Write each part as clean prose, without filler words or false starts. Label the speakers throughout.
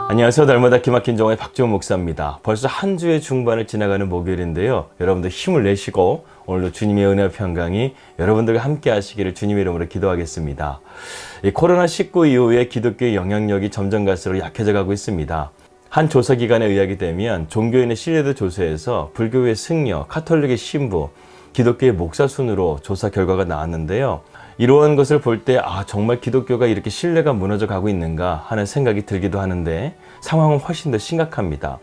Speaker 1: 안녕하세요. 날마다 기막힌 정오의 박지훈 목사입니다. 벌써 한 주의 중반을 지나가는 목요일인데요. 여러분들 힘을 내시고 오늘도 주님의 은혜와 평강이 여러분들과 함께 하시기를 주님의 이름으로 기도하겠습니다. 이 코로나19 이후에 기독교의 영향력이 점점 갈수록 약해져 가고 있습니다. 한 조사기관에 의하게 되면 종교인의 신뢰도 조사에서 불교의 승려, 카톨릭의 신부, 기독교의 목사 순으로 조사 결과가 나왔는데요. 이러한 것을 볼 때 정말 기독교가 이렇게 신뢰가 무너져 가고 있는가 하는 생각이 들기도 하는데 상황은 훨씬 더 심각합니다.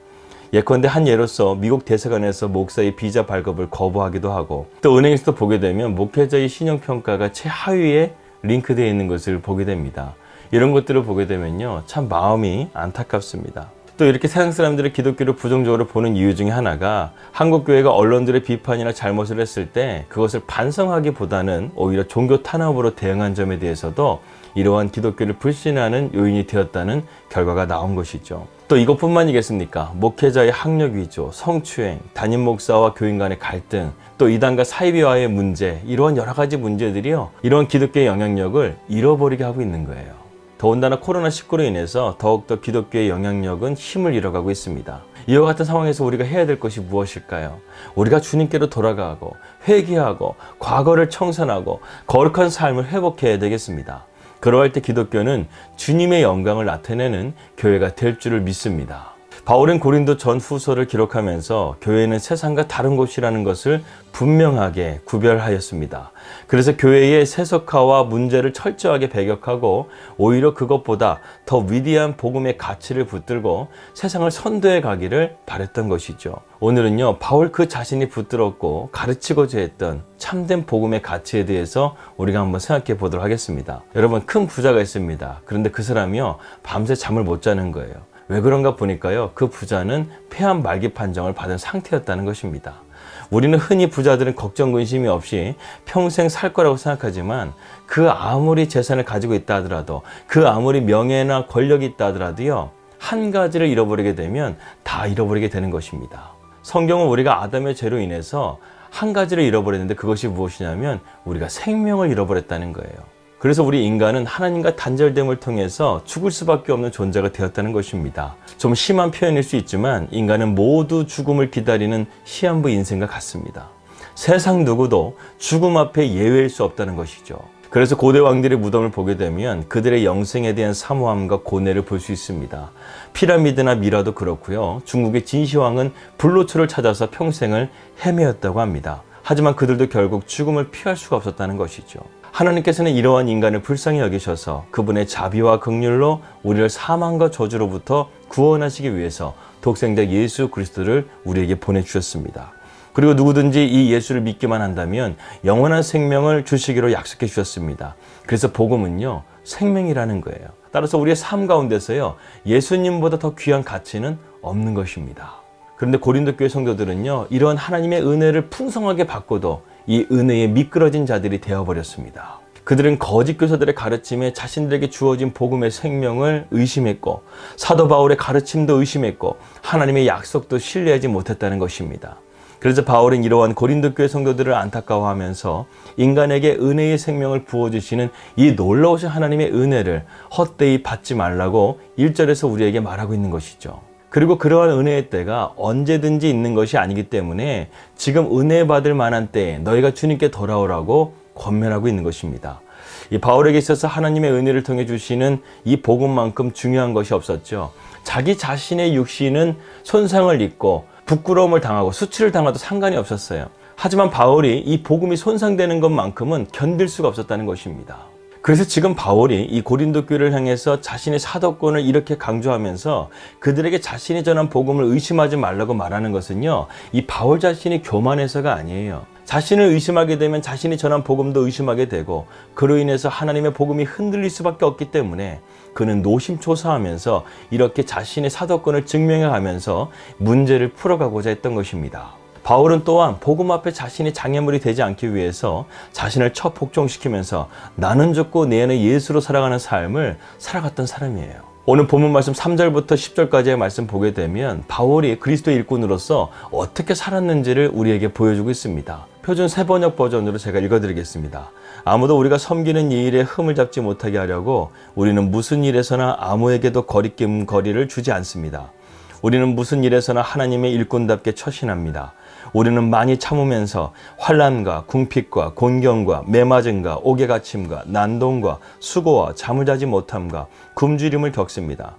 Speaker 1: 예컨대 한 예로서 미국 대사관에서 목사의 비자 발급을 거부하기도 하고, 또 은행에서도 보게 되면 목회자의 신용평가가 최하위에 링크되어 있는 것을 보게 됩니다. 이런 것들을 보게 되면요, 참 마음이 안타깝습니다. 또 이렇게 세상 사람들이 기독교를 부정적으로 보는 이유 중에 하나가 한국교회가 언론들의 비판이나 잘못을 했을 때 그것을 반성하기보다는 오히려 종교 탄압으로 대응한 점에 대해서도 이러한 기독교를 불신하는 요인이 되었다는 결과가 나온 것이죠. 또 이것뿐만이겠습니까? 목회자의 학력 위조, 성추행, 담임 목사와 교인 간의 갈등, 또 이단과 사이비와의 문제, 이러한 여러 가지 문제들이요, 이러한 기독교의 영향력을 잃어버리게 하고 있는 거예요. 더군다나 코로나19로 인해서 더욱더 기독교의 영향력은 힘을 잃어가고 있습니다. 이와 같은 상황에서 우리가 해야 될 것이 무엇일까요? 우리가 주님께로 돌아가고 회개하고 과거를 청산하고 거룩한 삶을 회복해야 되겠습니다. 그러할 때 기독교는 주님의 영광을 나타내는 교회가 될 줄을 믿습니다. 바울은 고린도 전후서를 기록하면서 교회는 세상과 다른 곳이라는 것을 분명하게 구별하였습니다. 그래서 교회의 세속화와 문제를 철저하게 배격하고 오히려 그것보다 더 위대한 복음의 가치를 붙들고 세상을 선도해 가기를 바랬던 것이죠. 오늘은요, 바울 그 자신이 붙들었고 가르치고자 했던 참된 복음의 가치에 대해서 우리가 한번 생각해 보도록 하겠습니다. 여러분, 큰 부자가 있습니다. 그런데 그 사람이요, 밤새 잠을 못 자는 거예요. 왜 그런가 보니까요, 그 부자는 폐암 말기 판정을 받은 상태였다는 것입니다. 우리는 흔히 부자들은 걱정 근심이 없이 평생 살 거라고 생각하지만 그 아무리 재산을 가지고 있다 하더라도, 그 아무리 명예나 권력이 있다 하더라도요, 한 가지를 잃어버리게 되면 다 잃어버리게 되는 것입니다. 성경은 우리가 아담의 죄로 인해서 한 가지를 잃어버렸는데 그것이 무엇이냐면 우리가 생명을 잃어버렸다는 거예요. 그래서 우리 인간은 하나님과 단절됨을 통해서 죽을 수밖에 없는 존재가 되었다는 것입니다. 좀 심한 표현일 수 있지만 인간은 모두 죽음을 기다리는 시한부 인생과 같습니다. 세상 누구도 죽음 앞에 예외일 수 없다는 것이죠. 그래서 고대 왕들의 무덤을 보게 되면 그들의 영생에 대한 사모함과 고뇌를 볼 수 있습니다. 피라미드나 미라도 그렇고요. 중국의 진시황은 불로초를 찾아서 평생을 헤매었다고 합니다. 하지만 그들도 결국 죽음을 피할 수가 없었다는 것이죠. 하나님께서는 이러한 인간을 불쌍히 여기셔서 그분의 자비와 긍휼로 우리를 사망과 저주로부터 구원하시기 위해서 독생자 예수 그리스도를 우리에게 보내주셨습니다. 그리고 누구든지 이 예수를 믿기만 한다면 영원한 생명을 주시기로 약속해 주셨습니다. 그래서 복음은요, 생명이라는 거예요. 따라서 우리의 삶 가운데서요, 예수님보다 더 귀한 가치는 없는 것입니다. 그런데 고린도 교회 성도들은요, 이러한 하나님의 은혜를 풍성하게 받고도 이 은혜에 미끄러진 자들이 되어버렸습니다. 그들은 거짓 교사들의 가르침에 자신들에게 주어진 복음의 생명을 의심했고, 사도 바울의 가르침도 의심했고, 하나님의 약속도 신뢰하지 못했다는 것입니다. 그래서 바울은 이러한 고린도 교회 성도들을 안타까워하면서 인간에게 은혜의 생명을 부어주시는 이 놀라우신 하나님의 은혜를 헛되이 받지 말라고 1절에서 우리에게 말하고 있는 것이죠. 그리고 그러한 은혜의 때가 언제든지 있는 것이 아니기 때문에 지금 은혜 받을 만한 때에 너희가 주님께 돌아오라고 권면하고 있는 것입니다. 이 바울에게 있어서 하나님의 은혜를 통해 주시는 이 복음만큼 중요한 것이 없었죠. 자기 자신의 육신은 손상을 입고 부끄러움을 당하고 수치를 당해도 상관이 없었어요. 하지만 바울이 이 복음이 손상되는 것만큼은 견딜 수가 없었다는 것입니다. 그래서 지금 바울이 이 고린도 교회를 향해서 자신의 사도권을 이렇게 강조하면서 그들에게 자신이 전한 복음을 의심하지 말라고 말하는 것은요, 이 바울 자신이 교만해서가 아니에요. 자신을 의심하게 되면 자신이 전한 복음도 의심하게 되고, 그로 인해서 하나님의 복음이 흔들릴 수밖에 없기 때문에 그는 노심초사하면서 이렇게 자신의 사도권을 증명해가면서 문제를 풀어가고자 했던 것입니다. 바울은 또한 복음 앞에 자신이 장애물이 되지 않기 위해서 자신을 처복종시키면서 나는 죽고 내 안에 예수로 살아가는 삶을 살아갔던 사람이에요. 오늘 본문 말씀 3절부터 10절까지의 말씀 보게 되면 바울이 그리스도의 일꾼으로서 어떻게 살았는지를 우리에게 보여주고 있습니다. 표준 세번역 버전으로 제가 읽어드리겠습니다. 아무도 우리가 섬기는 이 일에 흠을 잡지 못하게 하려고 우리는 무슨 일에서나 아무에게도 거리낌 거리를 주지 않습니다. 우리는 무슨 일에서나 하나님의 일꾼답게 처신합니다. 우리는 많이 참으면서 환난과 궁핍과 곤경과 매맞음과 옥에 갇힘과 난동과 수고와 잠을 자지 못함과 굶주림을 겪습니다.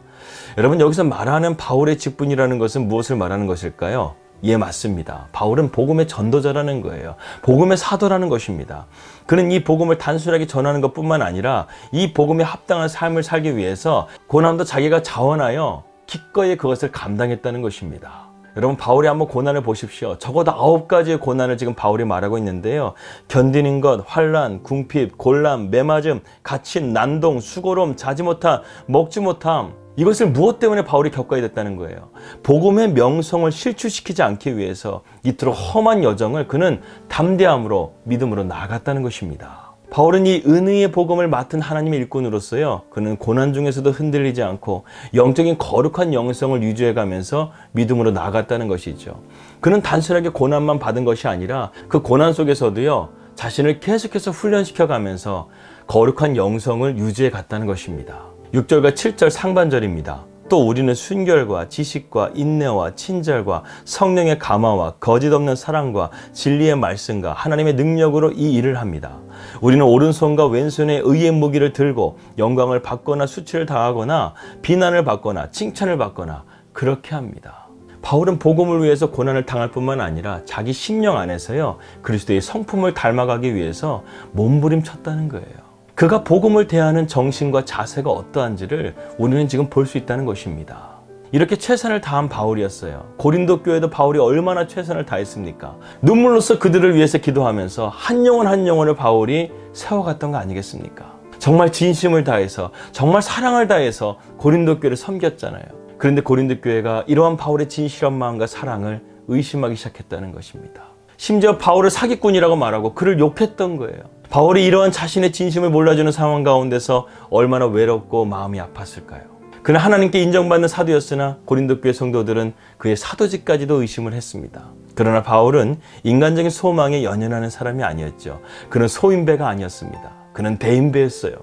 Speaker 1: 여러분, 여기서 말하는 바울의 직분이라는 것은 무엇을 말하는 것일까요? 예, 맞습니다. 바울은 복음의 전도자라는 거예요. 복음의 사도라는 것입니다. 그는 이 복음을 단순하게 전하는 것뿐만 아니라 이 복음에 합당한 삶을 살기 위해서 고난도 자기가 자원하여 기꺼이 그것을 감당했다는 것입니다. 여러분, 바울이 한번 고난을 보십시오. 적어도 9가지의 고난을 지금 바울이 말하고 있는데요. 견디는 것, 환난, 궁핍, 곤란, 매맞음, 갇힘, 난동, 수고로움, 자지 못함, 먹지 못함, 이것을 무엇 때문에 바울이 겪어야 됐다는 거예요? 복음의 명성을 실추시키지 않기 위해서 이토록 험한 여정을 그는 담대함으로 믿음으로 나아갔다는 것입니다. 바울은 이 은혜의 복음을 맡은 하나님의 일꾼으로서요, 그는 고난 중에서도 흔들리지 않고 영적인 거룩한 영성을 유지해가면서 믿음으로 나아갔다는 것이죠. 그는 단순하게 고난만 받은 것이 아니라 그 고난 속에서도요, 자신을 계속해서 훈련시켜가면서 거룩한 영성을 유지해 갔다는 것입니다. 6절과 7절 상반절입니다. 또 우리는 순결과 지식과 인내와 친절과 성령의 감화와 거짓 없는 사랑과 진리의 말씀과 하나님의 능력으로 이 일을 합니다. 우리는 오른손과 왼손에 의의 무기를 들고 영광을 받거나 수치를 당하거나 비난을 받거나 칭찬을 받거나 그렇게 합니다. 바울은 복음을 위해서 고난을 당할 뿐만 아니라 자기 심령 안에서요, 그리스도의 성품을 닮아가기 위해서 몸부림쳤다는 거예요. 그가 복음을 대하는 정신과 자세가 어떠한지를 우리는 지금 볼 수 있다는 것입니다. 이렇게 최선을 다한 바울이었어요. 고린도 교회도 바울이 얼마나 최선을 다했습니까? 눈물로써 그들을 위해서 기도하면서 한 영혼 한 영혼을 바울이 세워갔던 거 아니겠습니까? 정말 진심을 다해서, 정말 사랑을 다해서 고린도 교회를 섬겼잖아요. 그런데 고린도 교회가 이러한 바울의 진실한 마음과 사랑을 의심하기 시작했다는 것입니다. 심지어 바울을 사기꾼이라고 말하고 그를 욕했던 거예요. 바울이 이러한 자신의 진심을 몰라주는 상황 가운데서 얼마나 외롭고 마음이 아팠을까요? 그는 하나님께 인정받는 사도였으나 고린도 교회 성도들은 그의 사도직까지도 의심을 했습니다. 그러나 바울은 인간적인 소망에 연연하는 사람이 아니었죠. 그는 소인배가 아니었습니다. 그는 대인배였어요.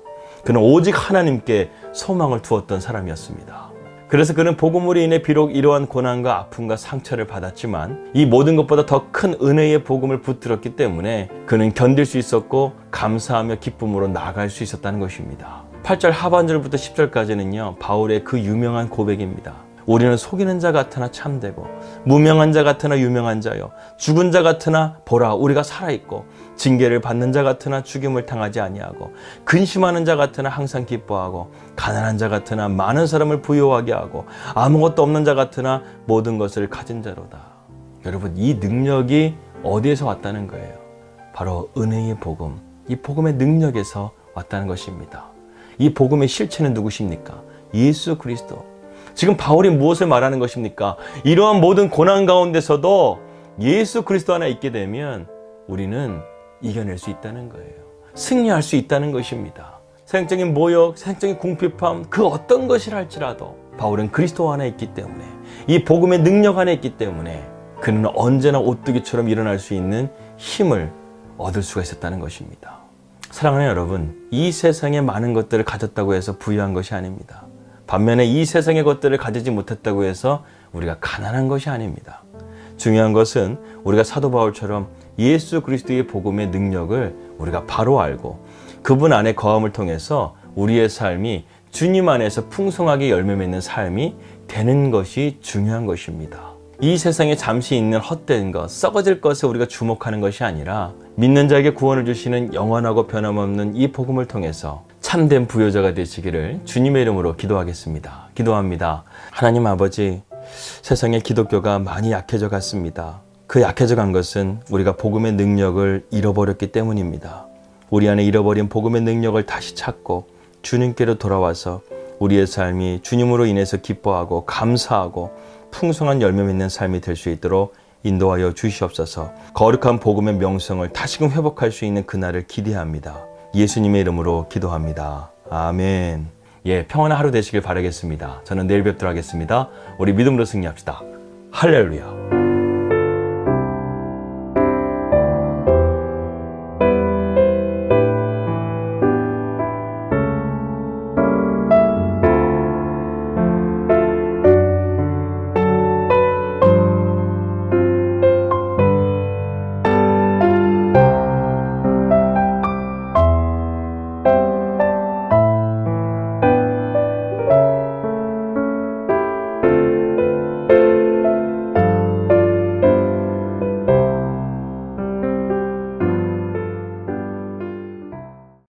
Speaker 1: 그는 오직 하나님께 소망을 두었던 사람이었습니다. 그래서 그는 복음으로 인해 비록 이러한 고난과 아픔과 상처를 받았지만 이 모든 것보다 더 큰 은혜의 복음을 붙들었기 때문에 그는 견딜 수 있었고 감사하며 기쁨으로 나아갈 수 있었다는 것입니다. 8절 하반절부터 10절까지는요, 바울의 그 유명한 고백입니다. 우리는 속이는 자 같으나 참되고 무명한 자 같으나 유명한 자요, 죽은 자 같으나 보라 우리가 살아있고 징계를 받는 자 같으나 죽임을 당하지 아니하고 근심하는 자 같으나 항상 기뻐하고 가난한 자 같으나 많은 사람을 부유하게 하고 아무것도 없는 자 같으나 모든 것을 가진 자로다. 여러분, 이 능력이 어디에서 왔다는 거예요? 바로 은혜의 복음, 이 복음의 능력에서 왔다는 것입니다. 이 복음의 실체는 누구십니까? 예수 그리스도. 지금 바울이 무엇을 말하는 것입니까? 이러한 모든 고난 가운데서도 예수 그리스도 하나 있게 되면 우리는 이겨낼 수 있다는 거예요. 승리할 수 있다는 것입니다. 세상적인 모욕, 세상적인 궁핍함, 그 어떤 것이라 할지라도 바울은 그리스도 안에 있기 때문에, 이 복음의 능력 안에 있기 때문에 그는 언제나 오뚜기처럼 일어날 수 있는 힘을 얻을 수가 있었다는 것입니다. 사랑하는 여러분, 이 세상에 많은 것들을 가졌다고 해서 부유한 것이 아닙니다. 반면에 이 세상의 것들을 가지지 못했다고 해서 우리가 가난한 것이 아닙니다. 중요한 것은 우리가 사도 바울처럼 예수 그리스도의 복음의 능력을 우리가 바로 알고 그분 안에 거함을 통해서 우리의 삶이 주님 안에서 풍성하게 열매 맺는 삶이 되는 것이 중요한 것입니다. 이 세상에 잠시 있는 헛된 것, 썩어질 것에 우리가 주목하는 것이 아니라 믿는 자에게 구원을 주시는 영원하고 변함없는 이 복음을 통해서 참된 부요자가 되시기를 주님의 이름으로 기도하겠습니다. 기도합니다. 하나님 아버지, 세상에 기독교가 많이 약해져 갔습니다. 그 약해져 간 것은 우리가 복음의 능력을 잃어버렸기 때문입니다. 우리 안에 잃어버린 복음의 능력을 다시 찾고 주님께로 돌아와서 우리의 삶이 주님으로 인해서 기뻐하고 감사하고 풍성한 열매 맺는 삶이 될 수 있도록 인도하여 주시옵소서. 거룩한 복음의 명성을 다시금 회복할 수 있는 그날을 기대합니다. 예수님의 이름으로 기도합니다. 아멘. 평안한 하루 되시길 바라겠습니다. 저는 내일 뵙도록 하겠습니다. 우리 믿음으로 승리합시다. 할렐루야.